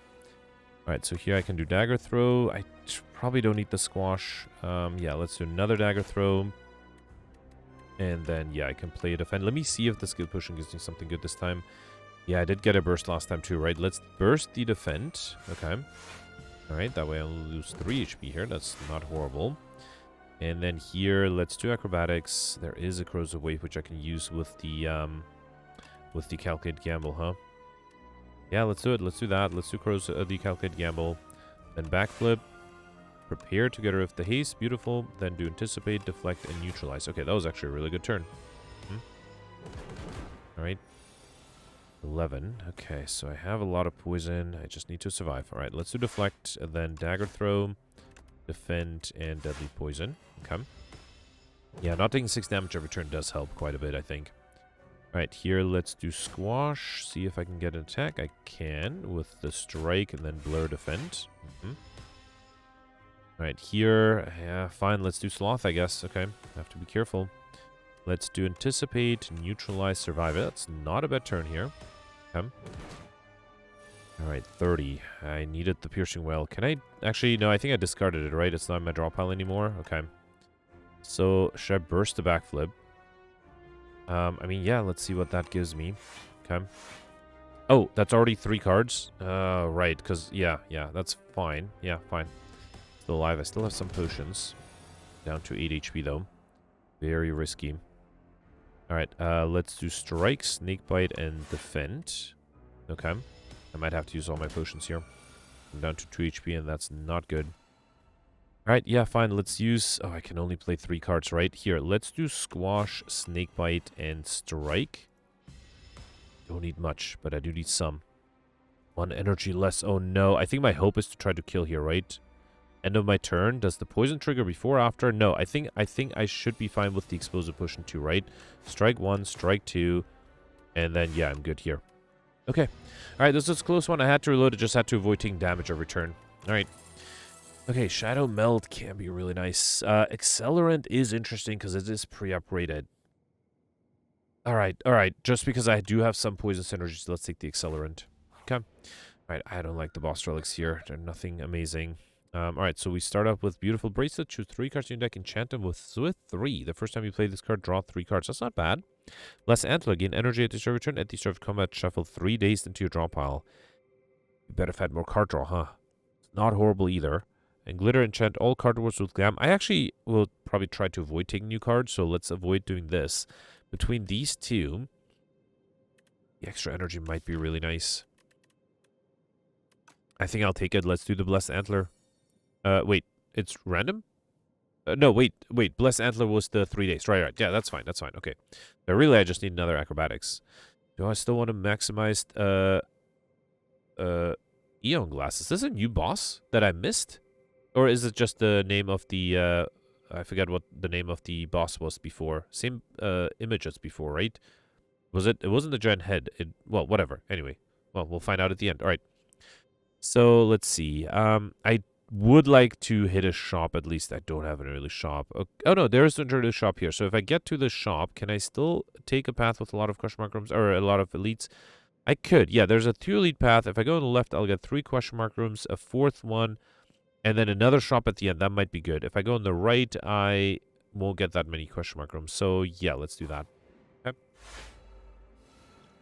All right, so here I can do dagger throw. I probably don't need the squash. Yeah, let's do another dagger throw. And then, yeah, I can play a defend. Let me see if the skill potion gives me something good this time. Yeah, I did get a burst last time too, right? Let's burst the defend. Okay. All right, that way I'll lose 3 HP here. That's not horrible. And then here, let's do acrobatics. There is a corrosive wave which I can use with the calculated gamble, huh? Yeah, let's do it. Let's do that. Let's do the calculated gamble. Then backflip. Prepare to get rid of the haste. Beautiful. Then do anticipate, deflect, and neutralize. Okay, that was actually a really good turn. All right. 11. Okay, so I have a lot of poison. I just need to survive. All right, let's do deflect, and then dagger throw, defend, and deadly poison. Okay. Yeah, not taking 6 damage every turn does help quite a bit, I think. All right, here, let's do squash. See if I can get an attack. I can with the strike and then blur defend. All right, here, yeah, fine. Let's do sloth, I guess. Okay, have to be careful. Let's do anticipate, neutralize, survive. That's not a bad turn here. Okay. All right, 30. I needed the piercing well. Can I actually? No, I think I discarded it. Right, it's not in my draw pile anymore. Okay. So should I burst the backflip? I mean, yeah. Let's see what that gives me. Okay. Oh, that's already 3 cards. Right. Because yeah, that's fine. Yeah, fine. Still alive. I still have some potions. Down to 8 HP though. Very risky. All right, let's do strike, snakebite, and defend. Okay. I might have to use all my potions here. I'm down to 2 HP, and that's not good. All right, yeah, fine. Let's use... Oh, I can only play 3 cards, right? Here, let's do squash, snakebite, and strike. Don't need much, but I do need some. 1 energy less. Oh, no. I think my hope is to try to kill here, right? End of my turn. Does the poison trigger before or after? No, I think I should be fine with the explosive potion too, right? Strike 1, strike 2, and then, yeah, I'm good here. Okay. All right, this is a close one. I had to reload it. Just had to avoid taking damage every turn. All right. Okay, Shadow Melt can be really nice. Accelerant is interesting because it is pre-upgraded. All right. Just because I do have some poison synergies, let's take the Accelerant. Okay. All right, I don't like the boss relics here. They're nothing amazing. All right, so we start off with Beautiful Bracelet. Choose 3 cards in your deck. Enchant them with 3. The first time you play this card, draw 3 cards. That's not bad. Less Antler. Gain energy at the start of your turn. At the start of combat, shuffle 3 days into your draw pile. You better have had more card draw, huh? Not horrible either. And Glitter. Enchant all card rewards with Glam. I actually will probably try to avoid taking new cards, so let's avoid doing this. Between these two, the extra energy might be really nice. I think I'll take it. Let's do the Blessed Antler. Wait, it's random? No, wait. Blessed Antler was the 3 days. Right. Yeah, that's fine. Okay. But really, I just need another acrobatics. Do I still want to maximize, Aeonglass? Is this a new boss that I missed? Or is it just the name of the, I forgot what the name of the boss was before. Same, image as before, right? Was it? It wasn't the giant head. Well, whatever. Anyway. Well, we'll find out at the end. All right. So, let's see. I would like to hit a shop at least. I don't have an early shop. Oh no, there is an early shop here. So if I get to the shop, can I still take a path with a lot of question mark rooms or a lot of elites? I could. Yeah, there's a 2 elite path. If I go on the left, I'll get 3 question mark rooms, a 4th one, and then another shop at the end. That might be good. If I go on the right, I won't get that many question mark rooms. So yeah, let's do that. Okay.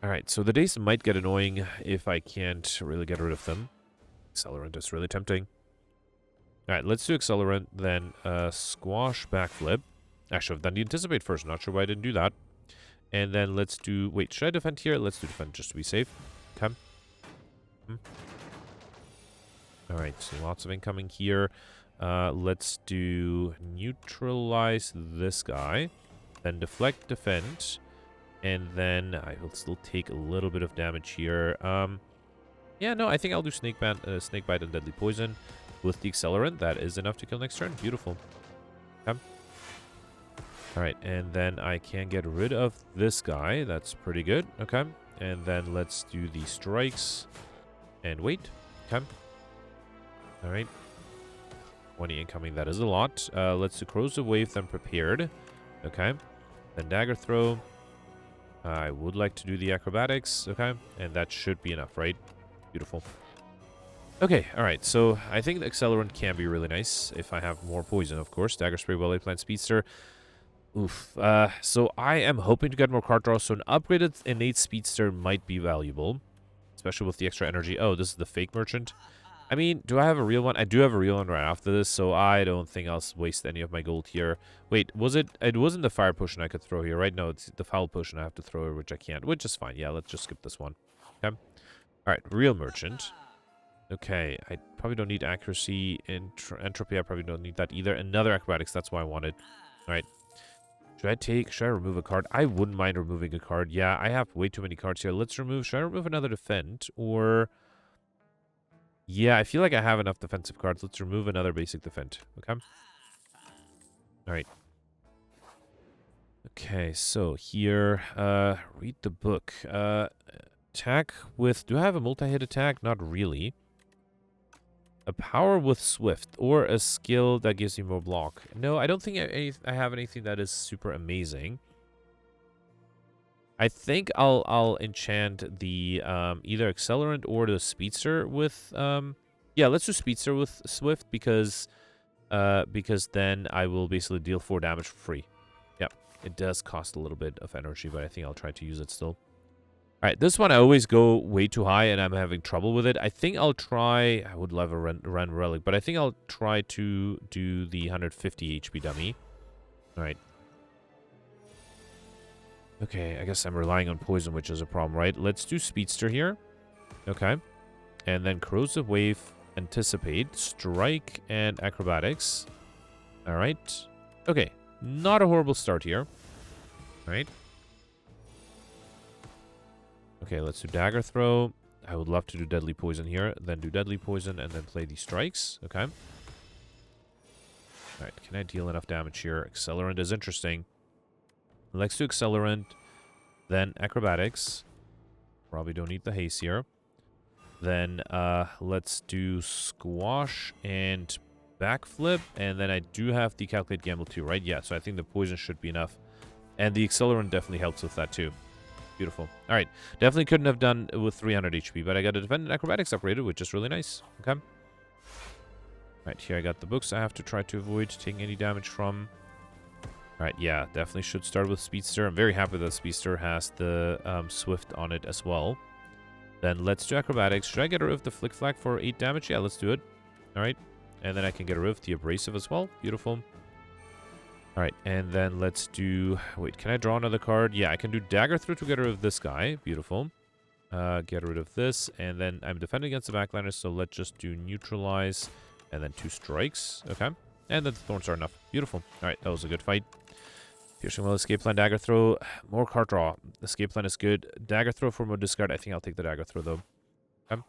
All right, so the days might get annoying if I can't really get rid of them. Accelerant is really tempting. All right, let's do Accelerant, then Squash, Backflip. Actually, I've done the Anticipate first. Not sure why I didn't do that. And then let's do... Wait, should I defend here? Let's do defend just to be safe. Okay. All right, so lots of incoming here. Let's do Neutralize this guy. Then Deflect, Defend. And then I will still take a little bit of damage here. Yeah, no, I think I'll do Snakebite and Deadly Poison. With the Accelerant, that is enough to kill next turn. Beautiful. Okay. Alright, and then I can get rid of this guy. That's pretty good. Okay. And then let's do the strikes. And wait. Okay. Alright. 20 incoming, that is a lot. Let's do Corrosive Wave, then Prepared. Okay. Then Dagger Throw. I would like to do the Acrobatics. Okay. And that should be enough, right? Beautiful. Okay, alright. So I think the Accelerant can be really nice if I have more poison, of course. Dagger Spray, Well Plant Speedster. Oof. So I am hoping to get more card draw, so an upgraded innate speedster might be valuable. Especially with the extra energy. Oh, this is the fake merchant. I mean, do I have a real one? I do have a real one right after this, so I don't think I'll waste any of my gold here. Wait, was it? It wasn't the fire potion I could throw here, right? No, it's the foul potion I have to throw here, which I can't, which is fine. Yeah, let's just skip this one. Okay. Alright, real merchant. Okay, I probably don't need accuracy. Entropy, I probably don't need that either. Another acrobatics, that's what I wanted. Alright. Should I remove a card? I wouldn't mind removing a card. Yeah, I have way too many cards here. Should I remove another defend? Or... yeah, I feel like I have enough defensive cards. Let's remove another basic defend. Okay. Alright. Okay, so here, read the book. Attack with... do I have a multi-hit attack? Not really. A power with Swift, or a skill that gives you more block. No, I don't think I have anything that is super amazing. I think I'll enchant the either Accelerant or the Speedster with... yeah, let's do Speedster with Swift, because then I will basically deal 4 damage for free. Yep, it does cost a little bit of energy, but I think I'll try to use it still. Alright, this one I always go way too high and I'm having trouble with it. I think I'll try... I would love a run relic, but I think I'll try to do the 150 HP dummy. Alright. Okay, I guess I'm relying on poison, which is a problem, right? Let's do Speedster here. Okay. And then Corrosive Wave, Anticipate, Strike, and Acrobatics. Alright. Okay, not a horrible start here. Alright. Okay, let's do Dagger Throw. I would love to do Deadly Poison here. Then do Deadly Poison and then play the Strikes. Okay. Alright, can I deal enough damage here? Accelerant is interesting. Let's do Accelerant. Then Acrobatics. Probably don't need the Haste here. Then let's do Squash and Backflip. And then I do have the Calculate Gamble too, right? Yeah, so I think the Poison should be enough. And the Accelerant definitely helps with that too. Beautiful. All right. Definitely couldn't have done with 300 HP, but I got a Defend and Acrobatics upgraded, which is really nice. Okay. All right. Here I got the books I have to try to avoid taking any damage from. All right. Yeah, definitely should start with Speedster. I'm very happy that Speedster has the Swift on it as well. Then let's do Acrobatics. Should I get rid of the Flick Flag for 8 damage? Yeah, let's do it. All right. And then I can get rid of the Abrasive as well. Beautiful. Alright, and then let's do... wait, can I draw another card? Yeah, I can do Dagger Through to get rid of this guy. Beautiful. Get rid of this. And then I'm defending against the backliners, so let's just do Neutralize. And then 2 strikes. Okay. And then the Thorns are enough. Beautiful. Alright, that was a good fight. Piercing Will, Escape Plan, Dagger Throw. More card draw. Escape Plan is good. Dagger Throw for more discard. I think I'll take the Dagger Throw, though. Okay.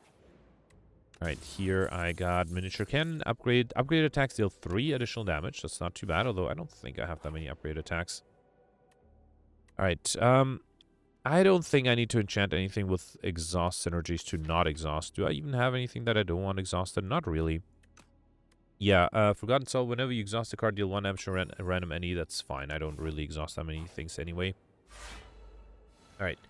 Alright, here I got Miniature Cannon, upgrade attacks deal 3 additional damage. That's not too bad, although I don't think I have that many upgrade attacks. Alright, I don't think I need to enchant anything with exhaust synergies to not exhaust. Do I even have anything that I don't want exhausted? Not really. Yeah, Forgotten Soul, whenever you exhaust a card, deal 1 damage to random any, that's fine. I don't really exhaust that many things anyway. Alright,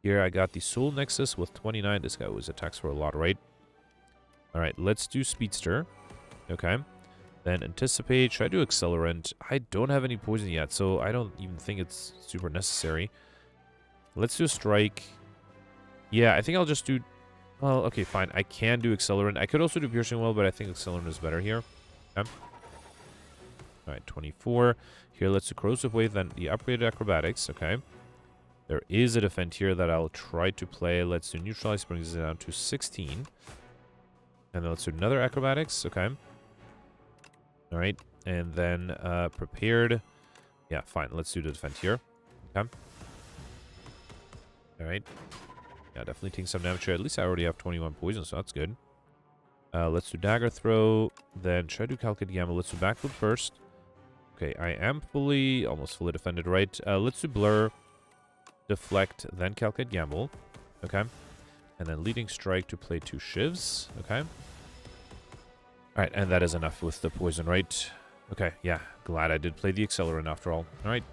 here I got the Soul Nexus with 29. This guy always attacks for a lot, right? Alright, let's do Speedster. Okay. Then Anticipate. Should I do Accelerant? I don't have any poison yet, so I don't even think it's super necessary. Let's do Strike. Yeah, I think I'll just do... well, okay, fine. I can do Accelerant. I could also do Piercing Well, but I think Accelerant is better here. Okay. Alright, 24. Here, let's do Corrosive Wave, then the upgraded Acrobatics. Okay. There is a Defend here that I'll try to play. Let's do Neutralize, brings it down to 16. And then let's do another Acrobatics. Okay. Alright. And then Prepared. Yeah, fine. Let's do the Defend here. Okay. Alright. Yeah, definitely taking some damage here. At least I already have 21 poison, so that's good. Let's do Dagger Throw. Then should I do Calculate Gamble? Let's do Backflip first. Okay, I am almost fully defended, right? Let's do Blur. Deflect, then Calculate Gamble. Okay. And then leading strike to play 2 shivs. Okay. Alright, and that is enough with the poison, right? Okay, yeah. Glad I did play the accelerant after all. Alright.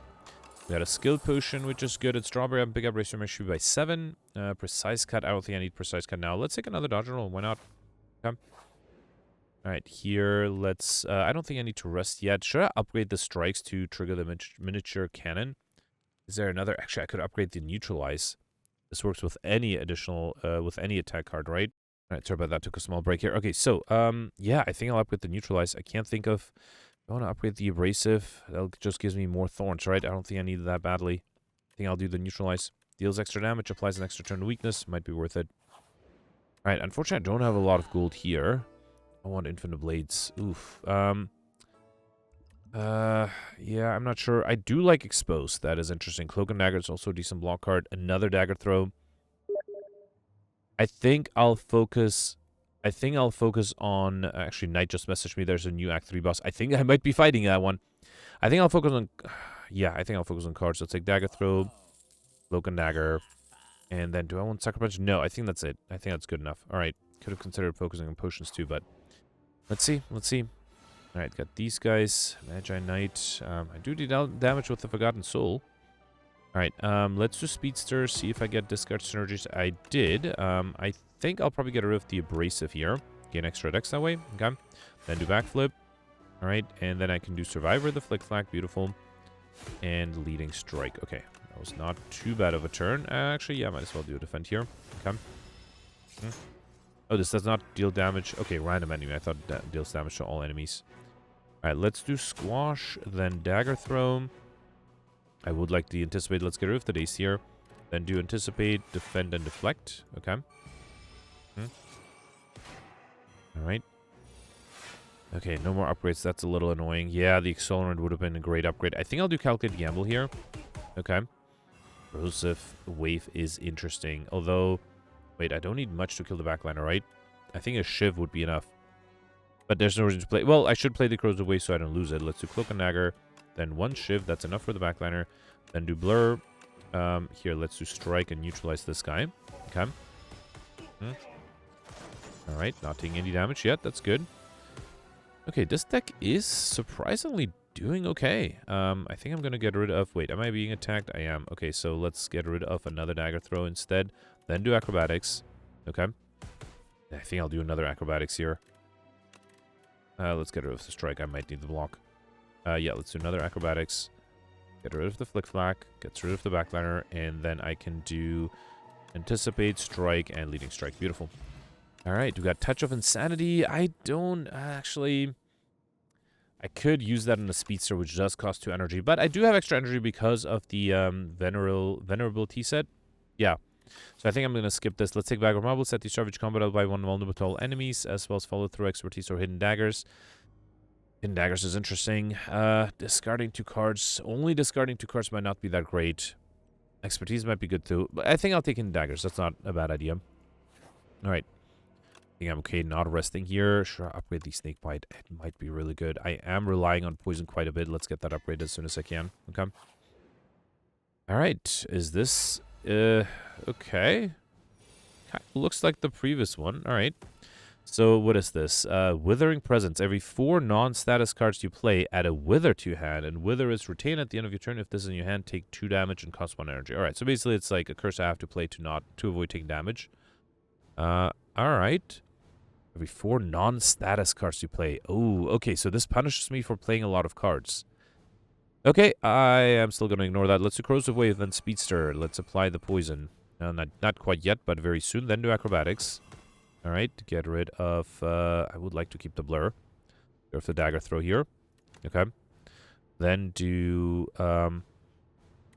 We got a skill potion, which is good. It's strawberry. I'm pick up racer HP by 7. Precise cut. I don't think I need precise cut now. Let's take another dodge roll. Why not? Okay. Alright, here, let's... I don't think I need to rest yet. Should I upgrade the strikes to trigger the miniature cannon? Is there another... Actually, I could upgrade the neutralize. This works with any additional... with any attack card, right? Alright, sorry about that. Took a small break here. Okay, so, yeah, I think I'll upgrade the neutralize. I can't think of... I want to upgrade the abrasive. That just gives me more thorns, right? I don't think I need that badly. I think I'll do the neutralize. Deals extra damage, applies an extra turn of weakness. Might be worth it. Alright, unfortunately, I don't have a lot of gold here. I want infinite blades. Oof. Yeah, I'm not sure. I do like exposed. That is interesting. Cloak and Dagger is also a decent block card. Another dagger throw. I think I'll focus on... Actually, Knight just messaged me. There's a new Act 3 boss. I think I might be fighting that one. I think I'll focus on... Yeah, I think I'll focus on cards. So let's take Dagger Throw, Cloak and Dagger, and then do I want Sucker Punch? No, I think that's it. I think that's good enough. Alright, could have considered focusing on potions too, but... Let's see. Alright, got these guys. Magi Knight. I do damage with the Forgotten Soul. Alright, let's do Speedster, see if I get discard synergies. I did. I think I'll probably get rid of the Abrasive here. Gain extra dex that way. Okay. Then do Backflip. Alright, and then I can do Survivor, the Flick Flag. Beautiful. And Leading Strike. Okay, that was not too bad of a turn. Actually, yeah, might as well do a Defend here. Okay. Oh, this does not deal damage. Okay, random enemy. I thought that deals damage to all enemies. Alright, let's do Squash, then Dagger Throw. I would like to Anticipate. Let's get rid of the days here. Then do Anticipate, Defend, and Deflect. Okay. Alright. Okay, no more upgrades. That's a little annoying. Yeah, the Accelerant would have been a great upgrade. I think I'll do Calculate Gamble here. Okay. Corrosive Wave is interesting. Although, wait, I don't need much to kill the backliner, right? I think a Shiv would be enough. But there's no reason to play... Well, I should play the Corrosive Wave so I don't lose it. Let's do Cloak and Dagger. Then 1 Shiv. That's enough for the backliner. Then do Blur. Here, let's do Strike and neutralize this guy. Okay. Alright, not taking any damage yet. That's good. Okay, this deck is surprisingly doing okay. I think I'm going to get rid of... Wait, am I being attacked? I am. Okay, so let's get rid of another Dagger Throw instead. Then do Acrobatics. Okay. I think I'll do another Acrobatics here. Let's get rid of the Strike. I might need the block. Yeah, let's do another Acrobatics. Get rid of the Flick Flag. Gets rid of the backliner. And then I can do Anticipate, Strike, and Leading Strike. Beautiful. Alright, we got Touch of Insanity. I don't actually... I could use that in a Speedster, which does cost 2 energy. But I do have extra energy because of the Venerability set. Yeah. So I think I'm going to skip this. Let's take back our marble, set the Savage Combat out by 1 vulnerable to all enemies, as well as follow through Expertise or Hidden Daggers. Hidden Daggers is interesting. Discarding 2 cards. Only discarding 2 cards might not be that great. Expertise might be good too. But I think I'll take Hidden Daggers. That's not a bad idea. Alright. I think I'm okay not resting here. Sure, upgrade the Snake Bite. It might be really good. I am relying on Poison quite a bit. Let's get that upgrade as soon as I can. Okay. Alright. Is this... okay. Kind of looks like the previous one. Alright. So, what is this? Withering Presence. Every 4 non-status cards you play, add a Wither to your hand, and Wither is retained at the end of your turn. If this is in your hand, take 2 damage and cost 1 energy. Alright, so basically it's like a curse I have to play to avoid taking damage. Alright. Every 4 non-status cards you play. Oh, okay, so this punishes me for playing a lot of cards. Okay, I am still going to ignore that. Let's do Corrosive Wave, then Speedster. Let's apply the poison. Not quite yet, but very soon. Then do Acrobatics. Alright, get rid of... I would like to keep the Blur. Get rid of the Dagger Throw here. Okay. Then do...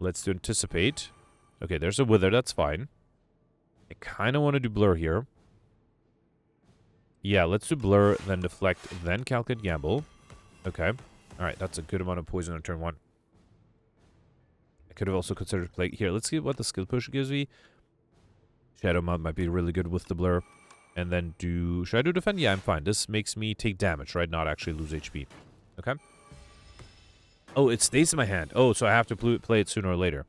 let's do Anticipate. Okay, there's a Wither. That's fine. I kind of want to do Blur here. Yeah, let's do Blur, then Deflect, then Calculate Gamble. Okay. Alright, that's a good amount of poison on turn 1. I could have also considered playing... Here, let's see what the skill push gives me. Shadow Mount might be really good with the Blur. And then do... Should I do Defend? Yeah, I'm fine. This makes me take damage, right? Not actually lose HP. Okay. Oh, it stays in my hand. Oh, so I have to play it sooner or later.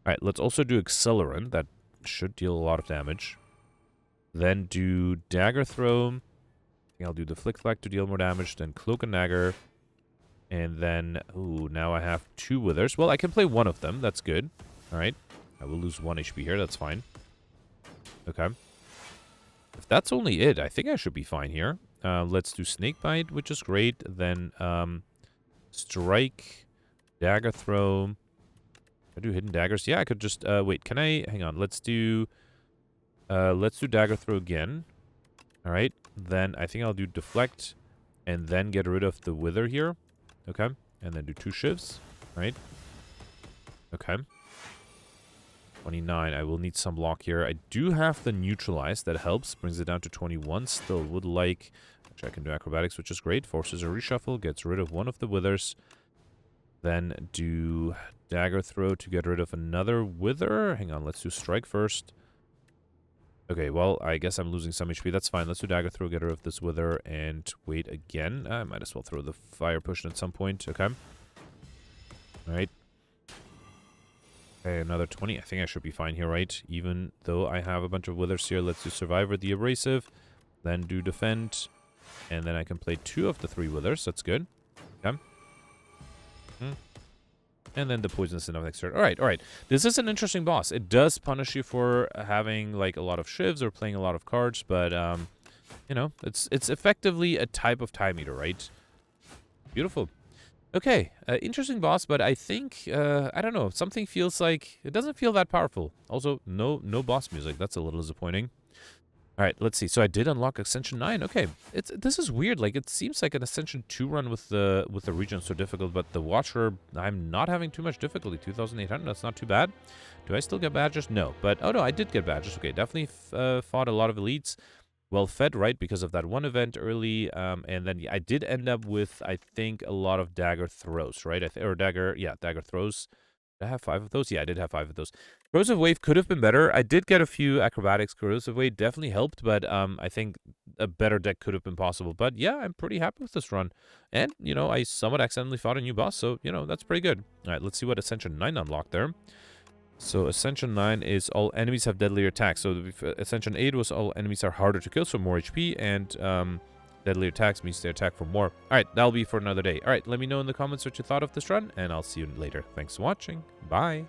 Alright, let's also do Accelerant. That should deal a lot of damage. Then do Dagger Throw. I think I'll do the Flick Flag to deal more damage. Then Cloak and Dagger. And then, ooh, now I have 2 Withers. Well, I can play one of them. That's good. All right. I will lose 1 HP here. That's fine. Okay. If that's only it, I think I should be fine here. Let's do Snakebite, which is great. Then Strike, Dagger Throw. I do Hidden Daggers. Yeah, I could just wait. Can I hang on? Let's do Dagger Throw again. All right. Then I think I'll do Deflect, and then get rid of the Wither here. Okay. And then do 2 Shivs. Right. Okay. 29. I will need some block here. I do have the Neutralize. That helps. Brings it down to 21. Still would like... Actually, I can do Acrobatics, which is great. Forces a Reshuffle. Gets rid of one of the Withers. Then do Dagger Throw to get rid of another Wither. Hang on. Let's do Strike first. Okay, well, I guess I'm losing some HP. That's fine. Let's do Dagger Throw, get rid of this Wither, and wait again. I might as well throw the Fire Potion at some point. Okay. Alright. Okay, another 20. I think I should be fine here, right? Even though I have a bunch of Withers here. Let's do Survivor, the Abrasive. Then do Defend. And then I can play 2 of the 3 Withers. That's good. Okay. And then the Poisonous enough next turn. Alright, alright. This is an interesting boss. It does punish you for having, like, a lot of Shivs or playing a lot of cards. But, you know, it's effectively a type of Time Eater, right? Beautiful. Okay, interesting boss, but I think, I don't know, something feels like, it doesn't feel that powerful. Also, no boss music, that's a little disappointing. Alright, let's see, so I did unlock Ascension 9, okay. This is weird, like, it seems like an Ascension 2 run with the region so difficult, but the Watcher, I'm not having too much difficulty, 2,800, that's not too bad. Do I still get badges? No, but, oh no, I did get badges, okay, definitely fought a lot of elites. Well fed, right, because of that one event early, and then I did end up with, I think, a lot of Dagger Throws, right? Dagger Throws. Did I have 5 of those? Yeah, I did have 5 of those. Corrosive Wave could have been better. I did get a few Acrobatics. Corrosive Wave definitely helped, but I think a better deck could have been possible. But yeah, I'm pretty happy with this run. And, you know, I somewhat accidentally fought a new boss, so, you know, that's pretty good. All right, let's see what Ascension 9 unlocked there. So Ascension 9 is all enemies have deadlier attacks. So Ascension 8 was all enemies are harder to kill, so more HP, and deadlier attacks means they attack for more. Alright, that'll be for another day. Alright, let me know in the comments what you thought of this run, and I'll see you later. Thanks for watching. Bye.